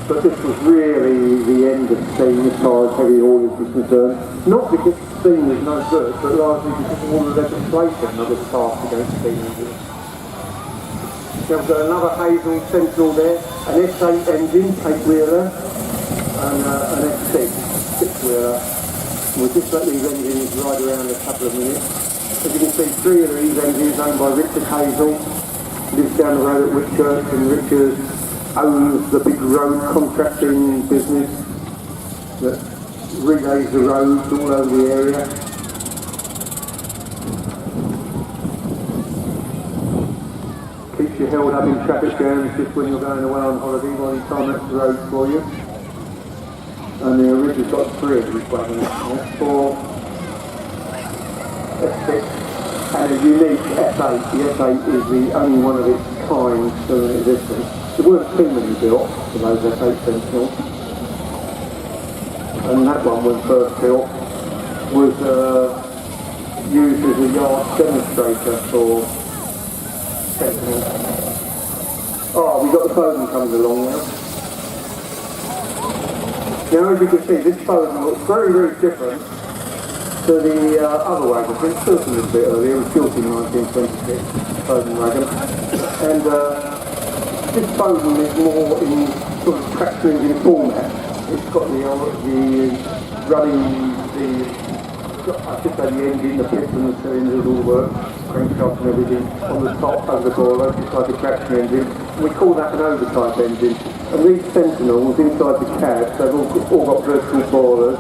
But this was really the end of steam as far as heavy haulage was concerned. Not because steam was no good, but largely because of all the legislation that was passed against steam engines. Now we've got another Hazel Sentinel there, an S8 engine, 8-wheeler, and an S6, 6-wheeler. We'll just let these engines ride around a couple of minutes. As you can see, 3 of these engines owned by Richard Hazel. Lives down the road at Woodcote, and Richard owns the big road contracting business that relays the roads all over the area. Keeps you held up in traffic jams just when you're going away on holiday while he tarmacs the roads for you. And the Richard's got 3 of these wagons, S4, S6, and a unique S8. The S8 is the only one of its kind still in existence. There weren't too many built for those S8 Sentinels. And that one, when first built, was used as a yard demonstrator for Sentinels. Oh, we've got the Foden coming along now. Now, as you can see, this Foden looks very, very different to the other wagon. It was built a little bit earlier. It was built in 1926, Foden wagon. And this Foden is more in sort of traction engine format. It's got the running, I should say the engine, the piston, the cylinders, all the work, crankshaft and everything on the top over the boiler, just like a traction engine. We call that an overtype engine. And these Sentinels inside the cab, they've all got vertical boilers,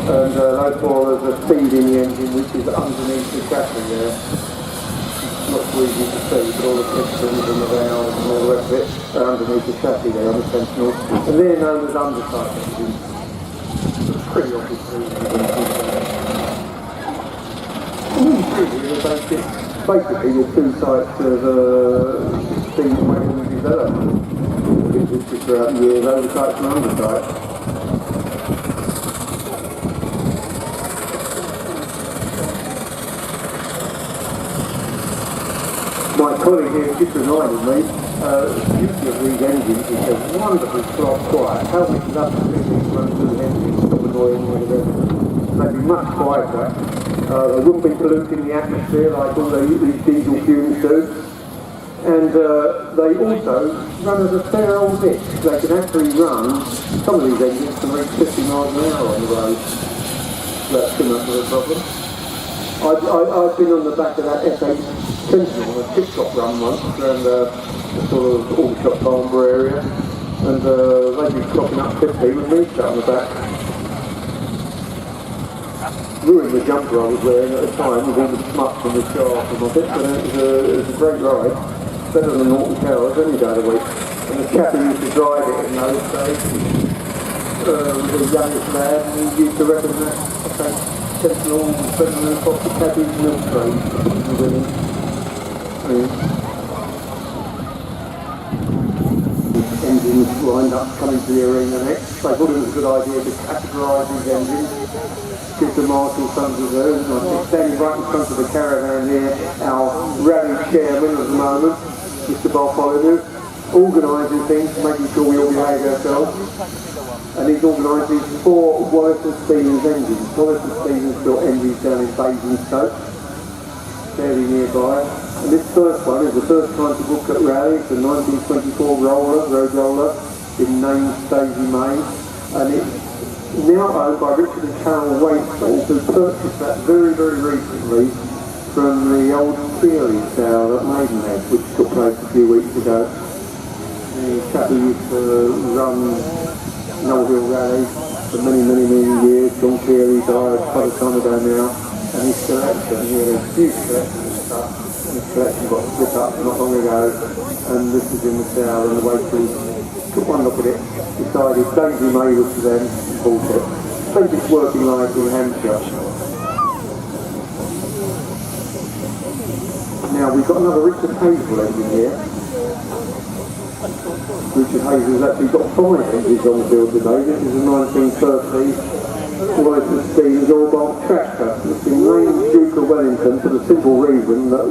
and those boilers are feeding the engine, which is underneath the chassis there. Not so easy to see, but all the pistons and the valves and all the rest of it are underneath the chassis there on the Sentinel. And they're known as undertype engines. It's pretty obvious reason. Basically the 2 types of steam wagon development. Existed throughout the years, overtypes and undertypes. My colleague here just reminded me, the beauty of these engines is they're wonderfully quiet. How we love to see these run through the engines, stop annoying one of them. They'd be much quieter. They wouldn't be polluting the atmosphere like all these diesel fumes do. And they also run at a fair old bit. They can actually run, some of these engines can reach 50 miles an hour on the road. That's too much of a problem. I've been on the back of that S8 Sentinel on a pit stop run once around the sort of Aldershot Farnborough area, and they'd be clocking up 50 with me sat on the back. Ruined the jumper I was wearing at the time with all the smuts and the sharp and all it, but it was a great ride. Better than Norton Towers any day of the week. And the chap who used to drive it in those days was the youngest lad, and he used to reckon that Sentinel was better than across the cabbage milk train. Engines lined up coming to the arena next. They thought it was a good idea to categorise these engines, give the marshal something to do. And I think standing right in front of the caravan here, our rally chairman at the moment, Mr. Bartholomew, organising things, making sure we all behave ourselves. And he's organised these 4 Wallace and Stevens engines. Wallace and Stevens built engines down in Basingstoke, fairly nearby. And this first one is the first time to Woodcote Rally. It's a 1924 roller, road roller, in named Daisy May. And it's now owned by Richard and Carol Waitfall, who purchased that very, very recently from the old Feely sale at Maidenhead, which took place a few weeks ago. The chap who used to run Knoll Hill Rally for many, many, many years, John Feely, died quite a time ago now, and his collection, he had a huge collection of stuff. His collection got split up not long ago, and this is in the sale, and the Waitfalls took one look at it, decided Daisy May was for them, and bought it. Spent its working life in Hampshire. Now we've got another Richard Hazel engine here. Richard Hazel's actually got 5 engines on the field today. This is a 1930 Wallace and Stevens all-bolt tractor. It's been named Duke of Wellington for the simple reason that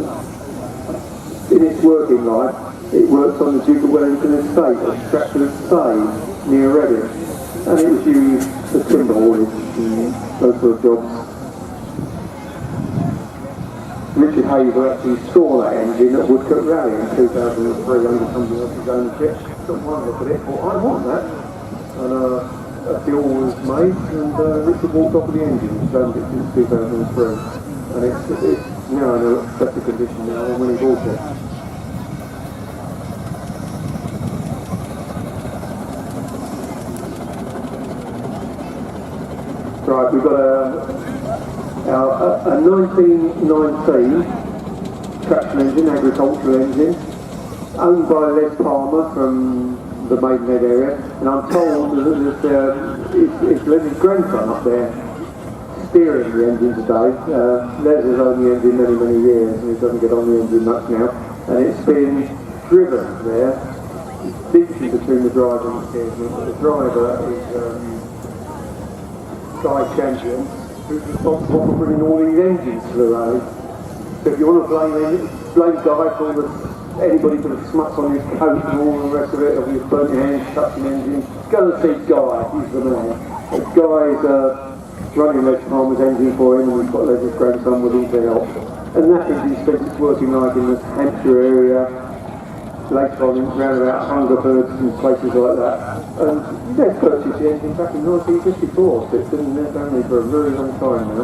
in its working life it works on the Duke of Wellington estate, a tractor of Stave. near Reading, and it was used for timber haulage and those sort of jobs. Richard Haver actually saw that engine at Woodcote Rally in 2003 under somebody else's ownership. Took one look at it, thought, I want that. And a deal was made, and Richard walked off with the engine. He's owned it since 2003. And it's now in a better condition now than when he bought it. Right, we've got a 1919 traction engine, agricultural engine, owned by Les Palmer from the Maidenhead area, and I'm told that it's Les's grandson up there steering the engine today. Les has owned the engine many years, and he doesn't get on the engine much now, and it's been driven there. It's division between the driver and the steersman, but the driver is Guy Champion, who's responsible for bringing all these engines to the road. So if you want to blame Guy for anybody for the smuts on his coat and all the rest of it, or you've burnt your hands touching engines, go and see Guy, he's the man. Guy's running Les Palmer's engine for him, and we've got Les's grandson with him to help. And that engine spent its working life in the Hampshire area, later on round about Hungerford and places like that. And they purchased the engine back in 1954, so it's been in their family for a very long time now.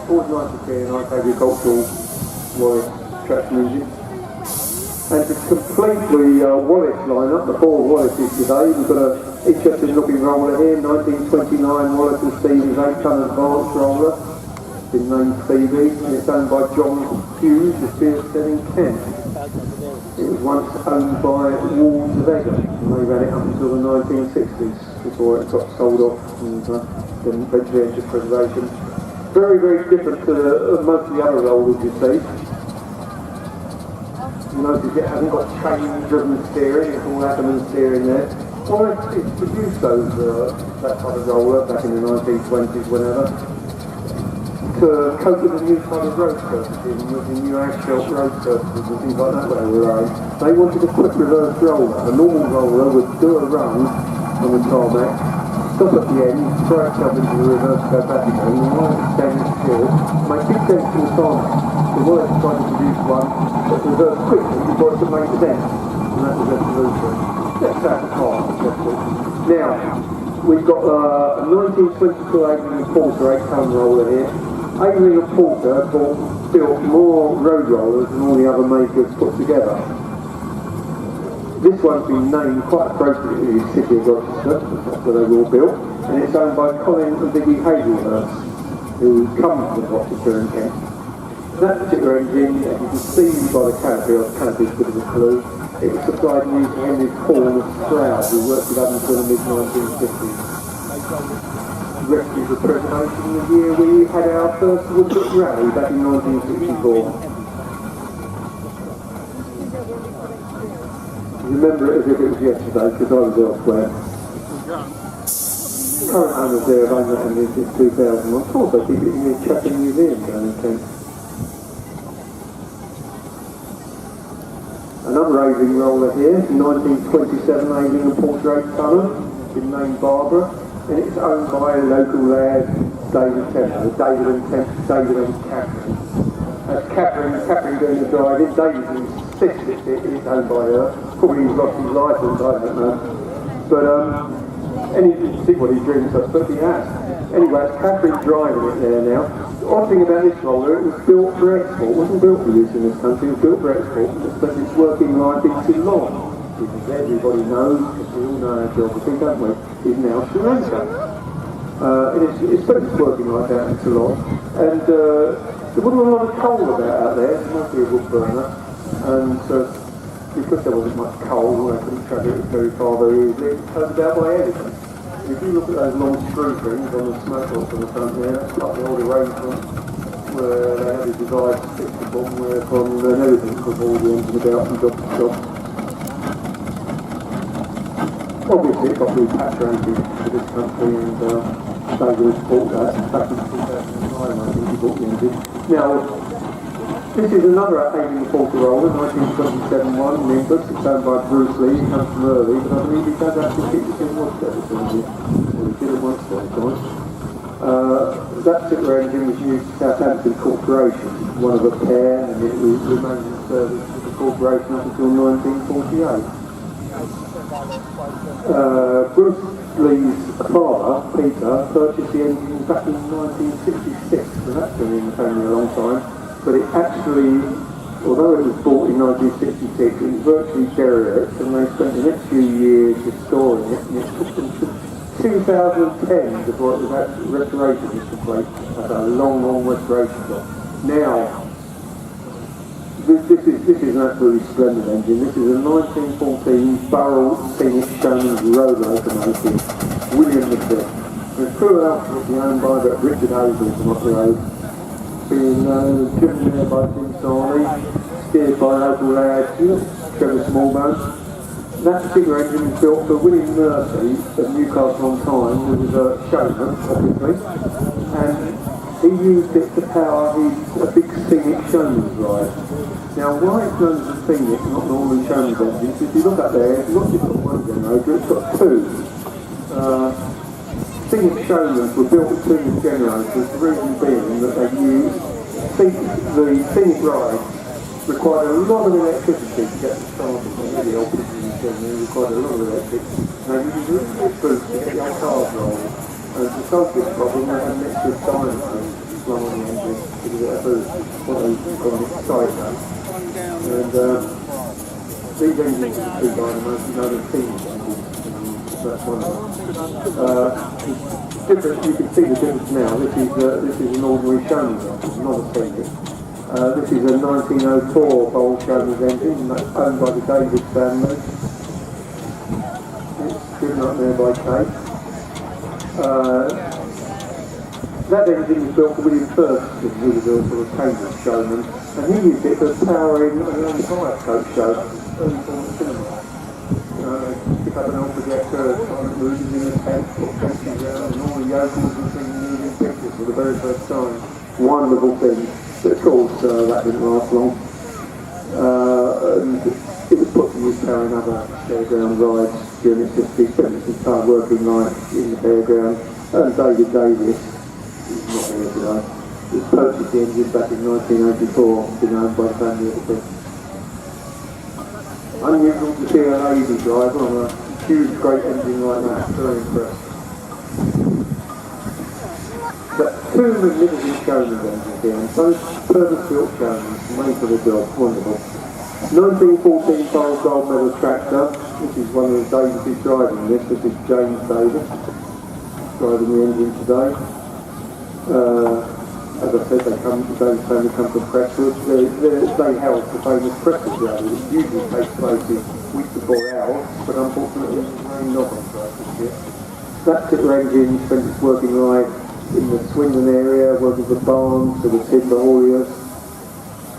Always nice to see a nice agricultural traction engine. And to complete the Wallace lineup, the four Wallaces today, we've got an interesting looking roller here, 1929 Wallace and Stevens 8-ton advanced roller, been named Phoebe, and it's owned by John Hughes, the Steersted in Kent. It was once owned by Walls of Egham, and they ran it up until the 1960s before it got sold off and then eventually entered preservation. Very different to most of the other rollers you see. You notice it hasn't got chain-driven steering, it's all Ackerman steering there. Well, it's produced that type of roller back in the 1920s, whenever, to cope with the new kind of road surfaces and with the new asphalt road surfaces and things like that they were on. They wanted a quick reverse roller. A normal roller would do a run on the tarmac, stop at the end, throw itself into the reverse, go back again, and while it's standing still, make big dents in the tarmac. So while it's trying to produce one, but reverse quickly before it could make the dent. And that was their solution. That's that car, successful. Now, we've got a 1922 Aveling Porter 8-ton roller here. Aveling and Porter built more road rollers than all the other makers put together. This one's been named quite appropriately City of Rochester, that's where they were all built, and it's owned by Colin and Vicky Hazelhurst, who come from Rochester and Kent. That particular engine, as you can see by the canopy is a bit of a clue, it was supplied new to Henry Horn of Stroud, who worked with them until the mid-1950s. Rescue for preservation the year we had our first Woodcote Rally back in 1964. Remember it as if it was yesterday, because I was elsewhere. Current owners there have owned that engine since 2000. Of course, they keep it in the Chatham Museum down in Kent. Another Aveling roller here, 1927 Aveling and Porter 8-tonner, been named Barbara, and it's owned by a local lad, David and Catherine. That's Catherine doing the driving. David insists it's owned by her. Probably he's lost his licence, I don't know. But and you can see what he dreams of, but he has. Anyway, it's Catherine driving it there now. The odd thing about this roller, it was built for export. It wasn't built for use in this country, it was built for export, but its working life is too long. Because everybody knows, because we all know our geography, don't we, is now Sri Lanka. It's spent its working life out in Ceylon, and there wasn't a lot of coal about out there, mostly a wood burner, and because there wasn't much coal, they couldn't travel it very far very easily, it was turned about by everything. If you look at those long screw things on the smoke box on the front there, that's like the old arrangement where they had a device fixed the bottom where from and everything was all the engine about from job to job. Obviously it got repatriated to this country, and David bought that back in 2009, I think he bought the engine. Now, This is another Alien Porter roller, 1927 one, Nimbus. It's owned by Bruce Lee. He comes from early, but I believe he does actually keep it in Woodcote, doesn't he? Well, he did it once there, guys. That particular engine was used to Southampton Corporation, one of a pair, and it remained in service with the corporation up until 1948. Bruce Lee's father, Peter, purchased the engine back in 1966, so that's been in the family a long time. But it actually, although it was bought in 1966, it was virtually derelict, and they spent the next few years restoring it, and it took them to 2010 before it was actually restoration was complete. That's a long, long restoration job. Now, this is an absolutely splendid engine. This is a 1914 Burrell Scenic Showman road locomotive, William the Fifth. The crew outfit owned by Richard Hazel from up the road, being driven there by Jim Sarney, steered by local lads, Trevor Smallbone. That particular engine was built for William Murphy of Newcastle on Tyne, who was a showman, obviously, and he used it to power a big Scenic Showman's ride. Now, why it's known as a Scenic, not normally Showman's engines, if you look up there, it's not just got one generator, it's got two. Scenic Showmans were built with two generators, the reason being that they used the Scenic ride required a lot of electricity to get the started. Really old people required a lot of electricity. They used a little bit of boost to get your cars rolling. And to solve this problem, they had an extra dynamo slung on the engine to get a boost, what they call it side. And these engines are two dynamos, you know, they're Scenic engines. That's one of them. Different, you can see the difference now. This is an ordinary Showman's engine, not a Scenic. This is a 1904 Bowl Showman's engine, owned by the David family. It's driven up there by Kate. That engine was built for William Thurston, who was a sort of Cambridge showman, and he used it for powering an Woodcote show, early form of cinema. Pick up an old projector, silent movies in the tent, put fences around, and all the yokels and things moving pictures for the very first time. Wonderful thing. But of course, that didn't last long. And it was put to use powering other fairground rides during its history. Spent its entire working life in the fairground. And David Davis, who's not here today, he purchased the engine back in 1984, been owned by the family of the thing. Unusual to see a lady drive on a huge, great engine like that. Very impressed. But two magnificent Showman's engines here, and both purpose-built Showmans, made for the job, wonderful. 1914 Farrell Gold Medal tractor, this is one of the Davises driving this is James Davis, driving the engine today. As I said, the Davis family come from Prestwood. They held the famous Prestwood rally, which usually takes place in weeks before ours, but unfortunately it rained off on track this year. That particular engine spent its working life in the Swindon area, working for Barnes, there were timber hauliers,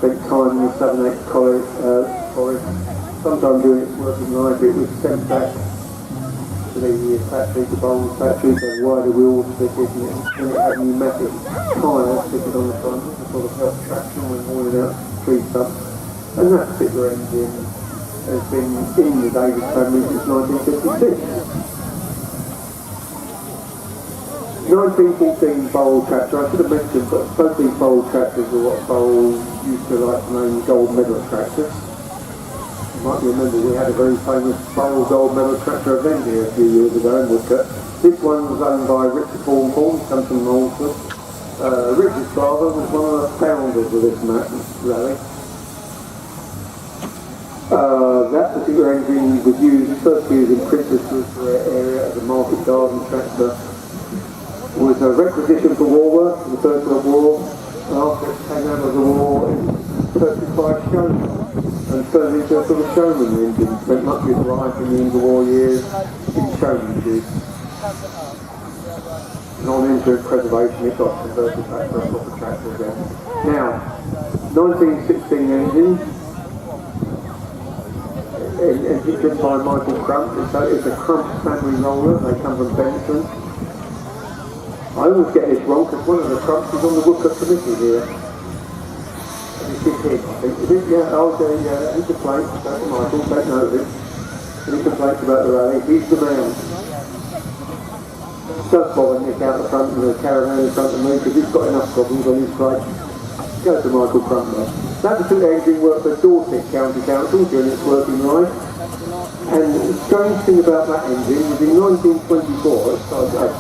spent time in the 7/8 forest. Sometime during its working life it was sent back to the factory, the Barnes factory, so wider wheels fitted, and it had pneumatic tyres fitted on the front to sort of help traction when hauling out tree stumps. And that particular engine has been in the Davis family since 1956. 1914 Burrell tractor, I should have mentioned, but both these Burrell tractors are what Burrell used to like to name gold medal tractors. You might remember we had a very famous Burrell gold medal tractor event here a few years ago in Woodcote. This one was owned by Richard Thornton, comes from Malta. Richard's father was one of the founders of this rally. That particular engine was first used in Princess area as a market garden tractor. Was a requisition for war work in the First World War, and after it came out of the war, it was purchased by a showman and turned into a sort of showman engine. Spent much of its life in the interwar years in showman use. And on insurance preservation, it got converted back to a proper tractor again. Now, 1916 engine, engine driven by Michael Crump. It's a Crump family roller. They come from Benson. I always get this wrong because one of the Crumps is on the Woodcote committee here. And his his head, I think. Is it? Yeah, oh, yeah, he complains. That's Michael, take note of it. And he complains about the rally. He's the man. Don't bother Nick out the front of the caravan in front of me because he's got enough problems on his plate. Go to Michael front there. That particular engine worked for Dorset County Council during its working life. And the strange thing about that engine was in 1924, I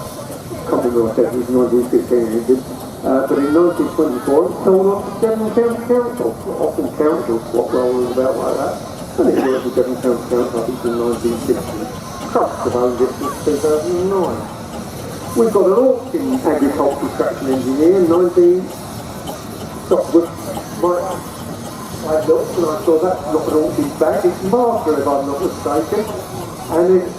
can't remember what I said, it was 1915 engine, but in 1924 it sold off to Devon County Council. Often councils swap rollers about like that. And it worked for Devon County Council, I think, in 1960. Trusts have owned it since 2009. We've got an Auction agricultural traction engineer, 19... Stopwood. I looked and I saw that's not an Auction bag, it's Master if I'm not mistaken. And it's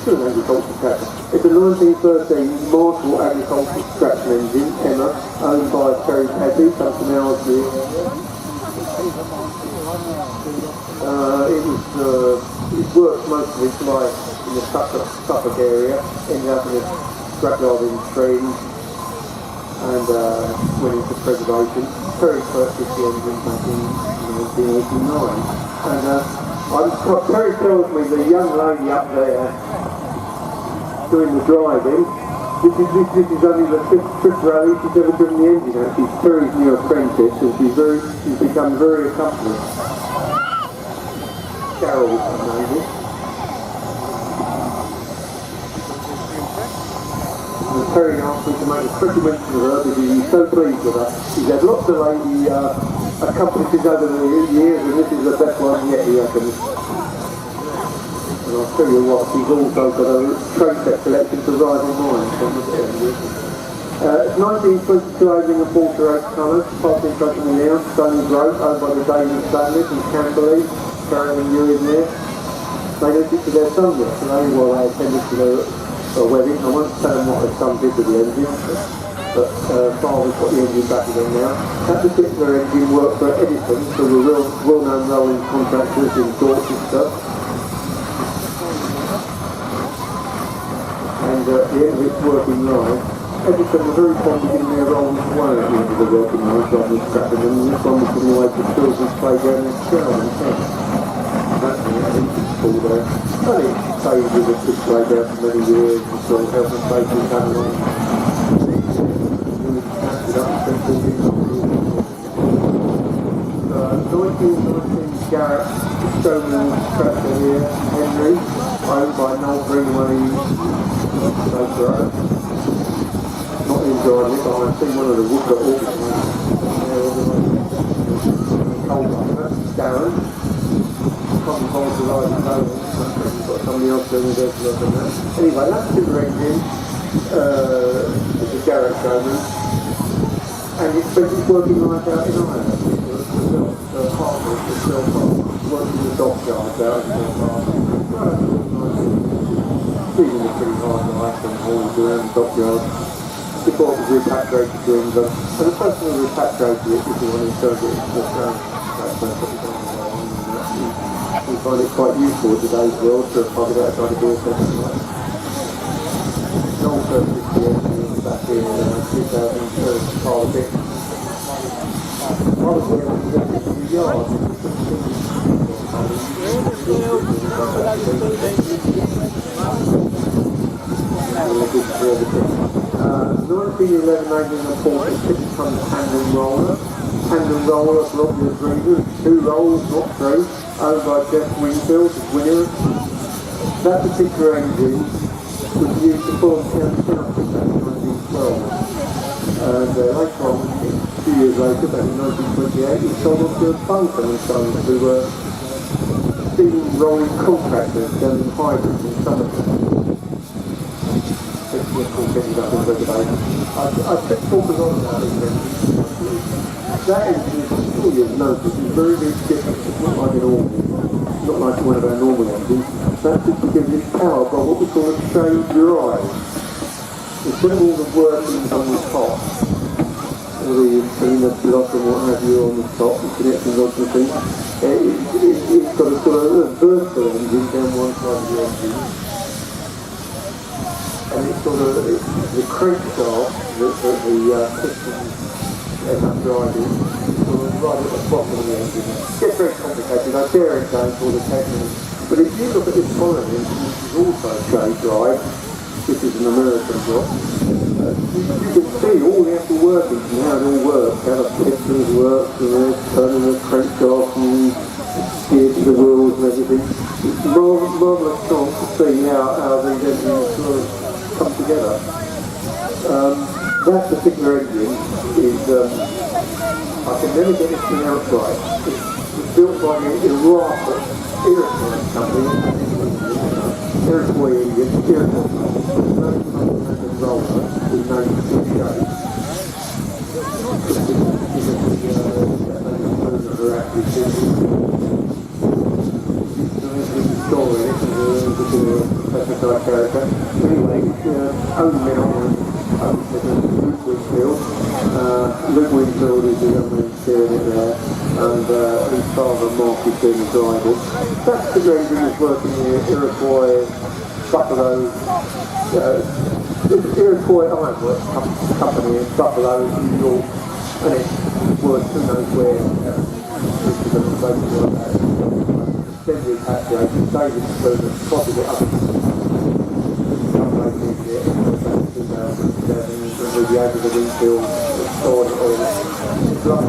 still an agricultural traction. It's a 1913 Marshall agricultural traction engine, Emma, owned by Terry Paddy, come from Owsley. It worked most of its life in the Suffolk area, ended up in a scrapyard in Treen and went into preservation. Terry purchased the engine back in 1989. And Terry tells me the young lady up there doing the driving, this is only the fifth rally she's ever driven the engine out. She's Terry's new apprentice and she's become very accomplished. Carol, maybe. And Terry asked me to make a special mention of her because he's so pleased with her. He's had lots of lady accomplishments over the years and this is the best one yet, he reckons. And I'll tell you what, she's also got a train set collection to rival mine. It's 1922 Avian and Porter 8 colours, passing in front of me now, Stony Grove, owned by the David Stanley from Camberley. Carrying you in there. They left it to their son yesterday while they attended to their wedding. I won't tell them what their son did with the engine, but father's got the engine back again now. That particular engine worked for Edison, so we're well-known rolling contractors in Dorchester. And at the end of its working life, Edison were very fond of getting their rolls away at the end of the working life rather than scrapping them, and this one was putting away to children's playground in Showman. That's the it's called there. And it stayed with the kids playground for many years and sort of health and safety came along. It up and spent 1919 Garrett Showman tractor here, Henry, owned by Noel Greenway, not enjoying it, but I've seen one of the Woodcote orchestras there, Darren. Probably holds the right of the you've got somebody else doing the dirty work on that. Anyway, that's super engine, it's a Garrett Showman, and it's spent its working life out in Ireland. The partner, the self-partner, working in the dockyards out in the partner. Season was pretty hard life and hauled around the dockyards before it was repatriated to England. And the person who repatriated it is the one who turned it into the crown. We find it quite useful in today's world to find out how to do something like that. An old 50 engine back in 2002, part of it. I was working in the yard. 1911 Avian and Porter 6-ton tandem roller. Tandem roller for obvious reasons, 2 rolls, not 3, owned by Jeff Wingfield as winner. That particular engine was used to form County Council back in 1912. And later on, a few years later, back in 1928, it sold off to Bunker and Sons, who were steam rolling contractors down in Hybrids in Somerset. I took talkers on that engine. That engine, I'm sure you've noticed, is very, very different. It's not like an ordinary, not like one of our normal engines. That's just because it's powered by what we call a shade drive. Instead of all the workings on the top, all the inner block and what have you on the top, the connecting rods and things, it's got a sort of vertical engine down one side of the engine. And it's sort of the crankshaft that the pistons end up driving, sort right at the bottom of the engine. It's very complicated. I dare it going for all the techniques. But if you look at this following engine, which is also shade drive, this is an American job, you can see all the actual workings and how it all works, how the pistons work, turning the crankshaft and steer to the wheels and everything. It's marvellous chance to see how these engines sort of come together. That particular engine is, I can never get this thing out right. It's built by the Iroquois company, Iroquois engine, roller with no shade. Anyway, own Luke Winfield is the young man steering it there, and his father Mark is doing the driving. That's the engine that's working in Iroquois Buffalo, Iroquois Ironworks Company in Buffalo, New York, and it works who knows where. This is a place like that. Extended repatriation, David Spooner spotted it up. With the edge of the windshield, stored it all. It's like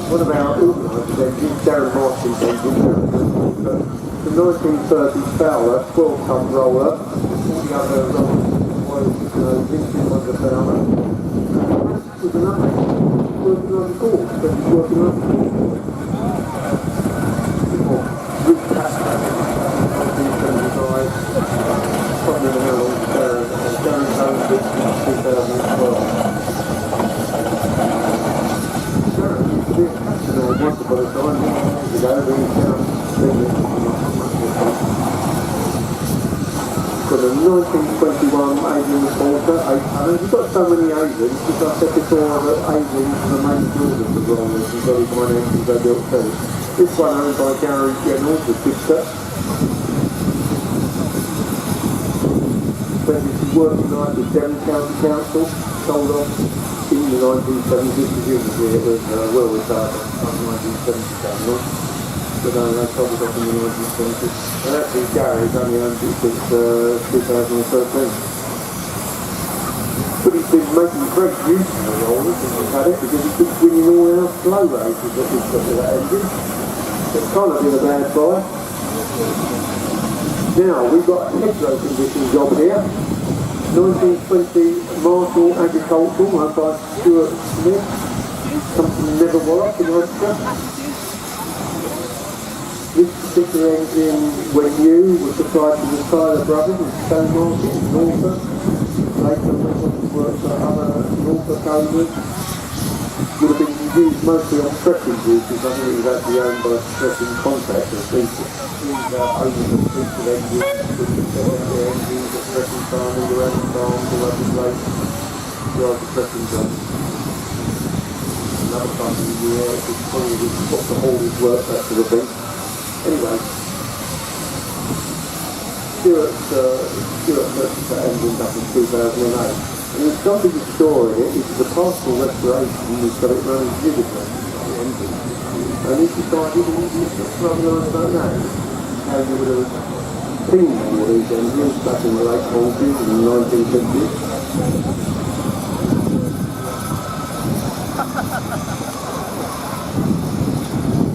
one of our organised engines, Darren Martin's engine, the 1930s Fowler, 12-ton roller, all the other rollers, Vincent was the Fowler. It was another working on the course, but it was working on the course. Rich Pastor, 1975. Probably the hell of Darren Jones in 2012. Darren used to be a customer once upon a time, years ago, but he's now got a 1921 Adrian Porter, 800. We've got so many Adrians, because I said before that Adrians are the main builders of rollers, and very fine engines they built too. This one owned by Gary General, the Woodcote. This is working night with Devon County Council, sold off in the 1970s, presumably it was well retired in 1977, but they sold it off in the 1970s. And actually Gary's only owned it since 2013. But he's been making great use of the rollers and he's had it because he keeps winning all our slow races that he's got with that engine. It's kind of been a bad buy. Now, we've got a hedgerow condition job here. 1920 Marshall Agricultural, owned by Stuart Smith, comes from Netherwarrock in Hampshire. This particular engine, when new, was supplied to the Tyler Brothers in Stowmarket in Norfolk. Later went on to work for other Norfolk owners. Would have been used mostly on trekking duties. I think it was actually owned by trekking contractors. These owners of featured engines, with the engines, the trekking farm, all around the farm, all over the place, drive the trekking job. Another time in the year, it's probably what the haulage work, that sort of thing. Anyway, Stuart purchased that engine back in 2008. And there's something to store in it, it's the partial restoration, we've got it running beautifully, the engine. And he decided, it's rather nice about that, how you would have seen all these engines back in the late 40s and the 1950s.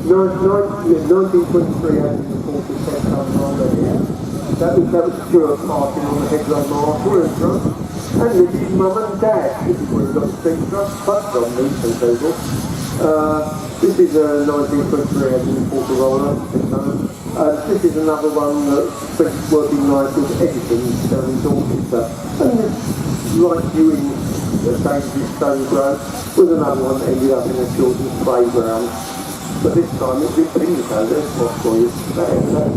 1923 engine, of course, was set up over here. That was Stuart parking on the hedgerow Marshall in front. And this is Mum and Dad. This is where we've got the steam truck buses on these two people. This is a 1923 engine Porter roller. This is another one that's been working nice with Edison's down in Dorchester. And this light viewing Daisy Stone Grove was another one that ended up in a children's playground. But this time it's been Pinnacle, there's what for you. That engine.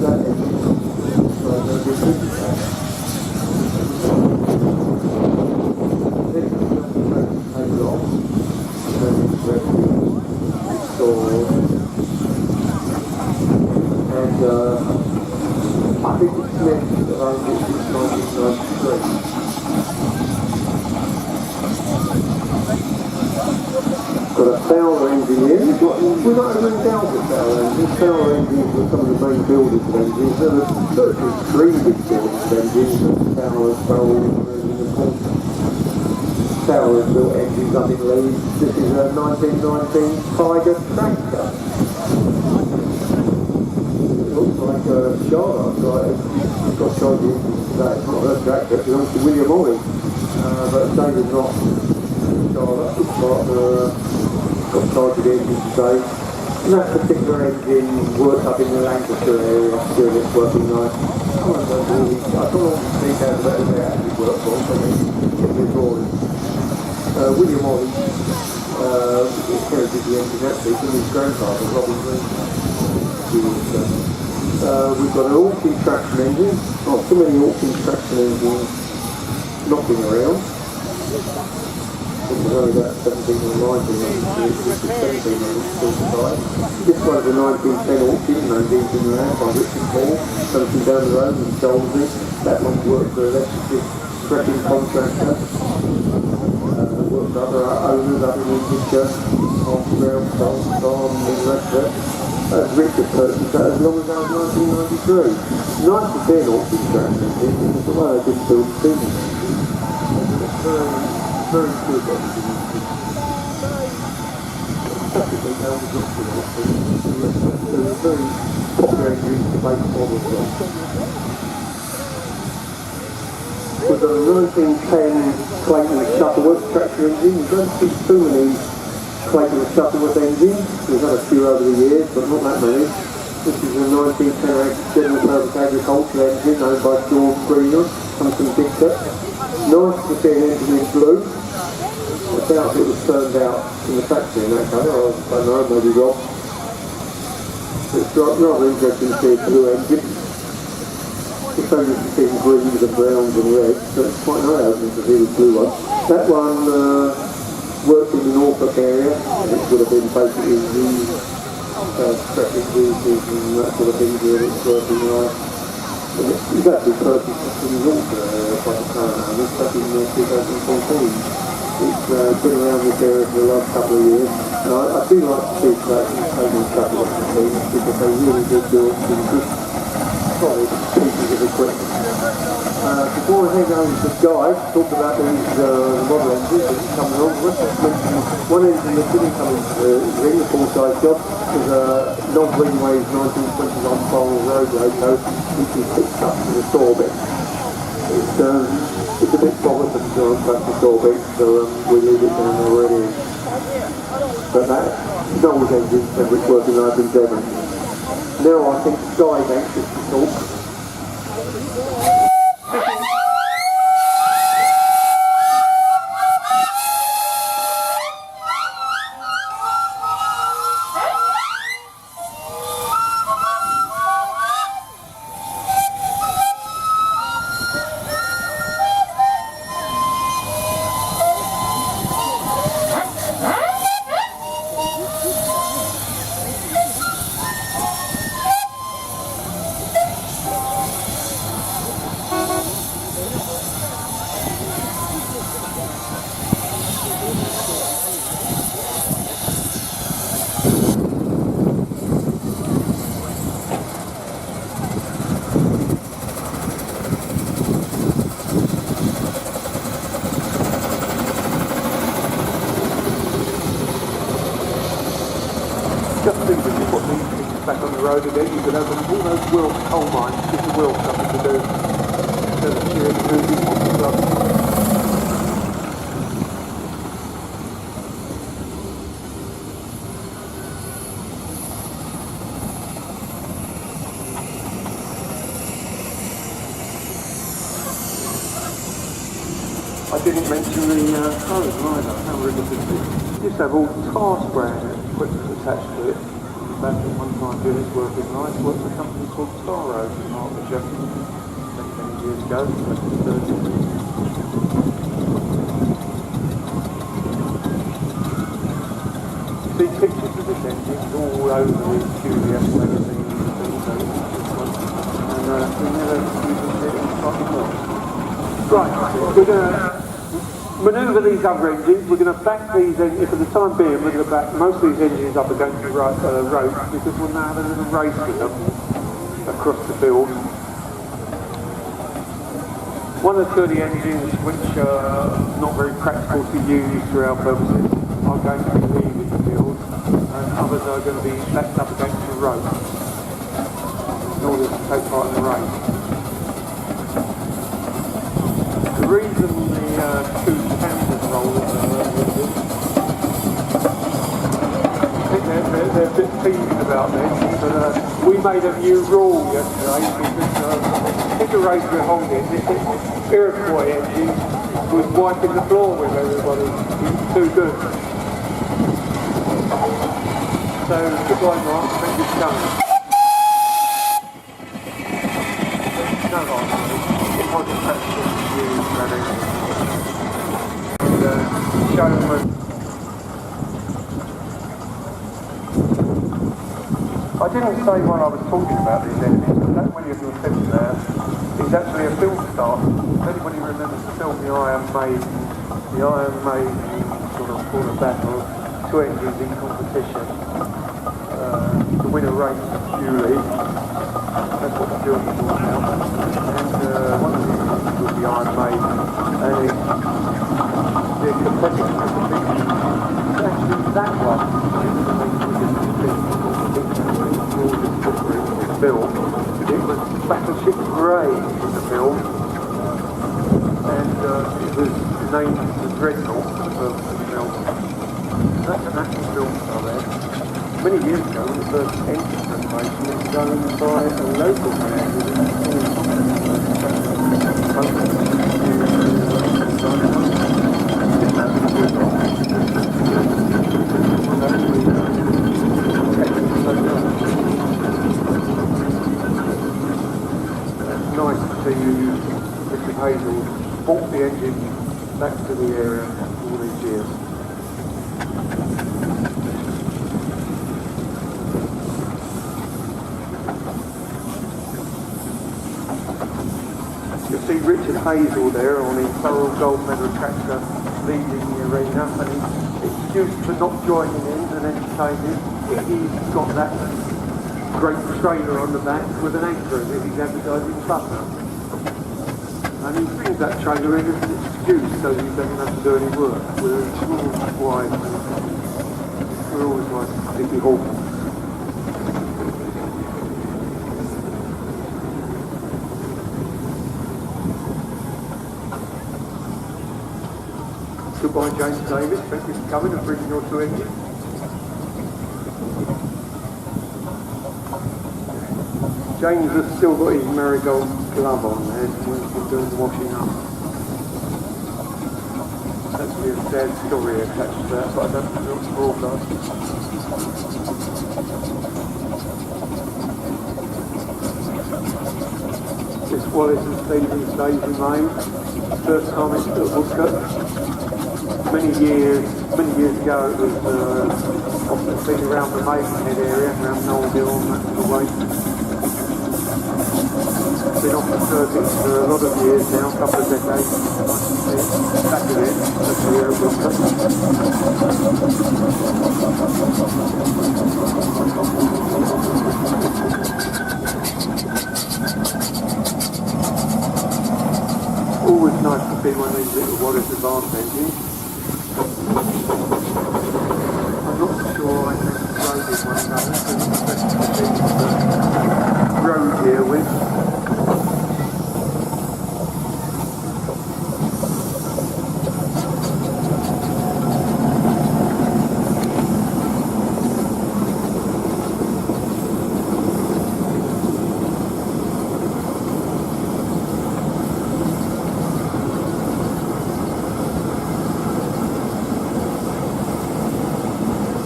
I think it's meant around 1993. we're not having any doubt with Tower engines. Tower engines were some of the main builders of engines. There were virtually three big builders of engines, Tower, Bowles, and Porter. Tower has built engines up in Leeds. This is a 1919 Tiger tractor. It looks like a Charlotte, right? It's got charging engines today. It's not her tractor, it belongs to William Ollie. But David's not Charlotte. It's got charging engines today. And that particular engine worked up in the Lancashire area, still it's working nice. I don't know the details about it, they actually work for, but it's a drawing. William Ollie inherited the engine actually from his grandfather, Robin Green. We've got an Orkin traction engine, not too many Orkin traction engines knocking around. I think there's only about 17 or 19 this is 17 This one's a 1910 Orkin, named in around by Richard Paul, something down the road and sold it. That one's worked for electric trekking contractor. Worked for other owners up in Lincolnshire, on the ground, farm, and the rest of it. Richard purchased that as long as that was 1993. Nice to see an Orkin traction engine, it's the way they just build things. Very good engine. Practically how we got to it. It's a very popular engine to make models of. We've got a 1910 Clayton and Shuttleworth traction engine. We don't see too many Clayton and Shuttleworth engines. We've had a few over the years, but not that many. This is a 1910 General Purpose Agricultural engine owned by George Greener, Huntington Dixon. Nice to see an engine in blue. I doubt it was turned out in the factory in that colour. I don't know, maybe wrong. It's rather interesting to see a blue engine. It's so used to seeing greens and browns and reds, but it's quite eye-opening to see the blue one. That one worked in the Norfolk area, and it would have been basically used traffic vehicles and that sort of thing where it's working right. And it's actually purchased in Norfolk area by the car now, this back in 2014. It's been around this area for the last couple of years. And I do like to see that taking a couple of the teams because they really did build some good solid pieces of equipment. Before I hand over to Guy to talk about these model engines that are coming on, let's just mention one engine that didn't come into the ring, the full-size job, was a non-Greenways 1921 Farnell Road loco, which is picked up to the store bit. It's a bit bothersome to unpack the store bit, so we leave it down there where it is. But that Knowles engine said it's working like in Devon. Now I think Guy's anxious to talk. Just think if you put these things back on the road again, you could open all those Wilk coal mines, give the Wilk something to do. Instead of cheering and moving boxes up. I didn't mention the clothes either, how ridiculous it is. Used to have all Task brand equipment attached to it. Back at one time doing its work at night, worked for a company called Star Road in Hertfordshire many years ago. See pictures of this engine all over the QVS magazine and things like that. And we never even see it in fucking well. Right, we're going to manoeuvre these other engines. We're going to back these engines, for the time being, we're going to back most of these engines up against the road because we'll now have a little race with them across the field. One or two of the engines which are not very practical to use for our purposes are going to be leaving the field, and others are going to be backed up against the road in order to take part in the race. The reason the two campers roll they're a bit peeved about this, but we made a new rule yesterday because in the race we're holding, this Iroquois engine was wiping the floor with everybody. It was too good. So goodbye Mark, thank you for coming. No, it wasn't practical to use running. And Showman. I didn't say when I was talking about these engines, but that when you're film there is actually a film star. If anybody remembers the film The Iron Maiden sort of fought a battle, two engines in competition to win a race purely. That's what the film is all about. And one of the engines was the Iron Maiden, and the competition was the big actually that one. Film. It was Battleship Grey in the film, and it was named the Dreadnought for the purpose of the film. That's an actual film star there. Many years ago, when the first engine renovation was done by a local man who was nice to see Richard Hazel brought the engine back to the area all these years. You'll see Richard Hazel there on his Thorough Gold Medal tractor leading the arena, and he's excused for not joining in and entertaining. He's got that great trailer on the back with an anchor in it. He's advertising butter. And he brings that trailer in as an excuse so he doesn't have to do any work. We're always like Dickie Hawkins. Goodbye James Davis, thank you for coming and bringing your two engines. James has still got his marigold glove on there when he's doing the washing up. Actually a sad story attached to that, but I don't know what's broadcast. This Wallace and Stevens Daisy May, first time it's at Woodcote. Many years ago it was often seen around the Maidenhead area, around Knoll Hill and that sort of way. Been off the circuit for a lot of years now, a couple of decades. Back of it, that's here at Woodcote. Always nice to see one of these little Wallace Advanced engines. I'm not sure I can road this one though, because it's the road here with.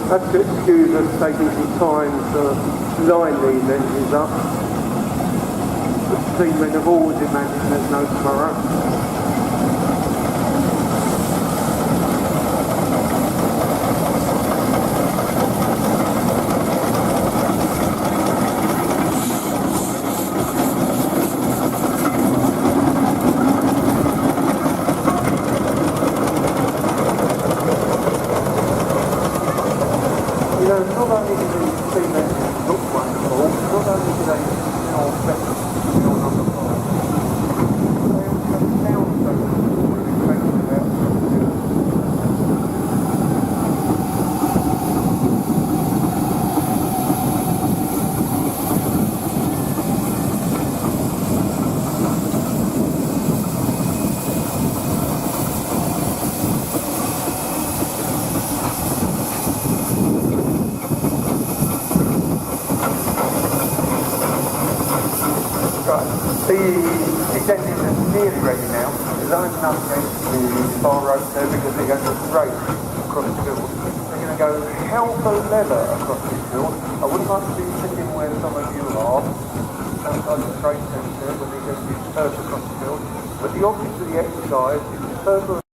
That's to excuse us taking some time to line these engines up. The seamen have always imagined there's no tomorrow. not only do the steam engines look wonderful, not only do they sound better on the floor, they also sound so The engine is nearly ready now. There's only enough against the far road there because they're going to race across the field. They're going to go hell for leather across this field. I wouldn't like to be sitting where some of you are, outside the trade centre when they're going to disperse across the field. But the object of the exercise is to circle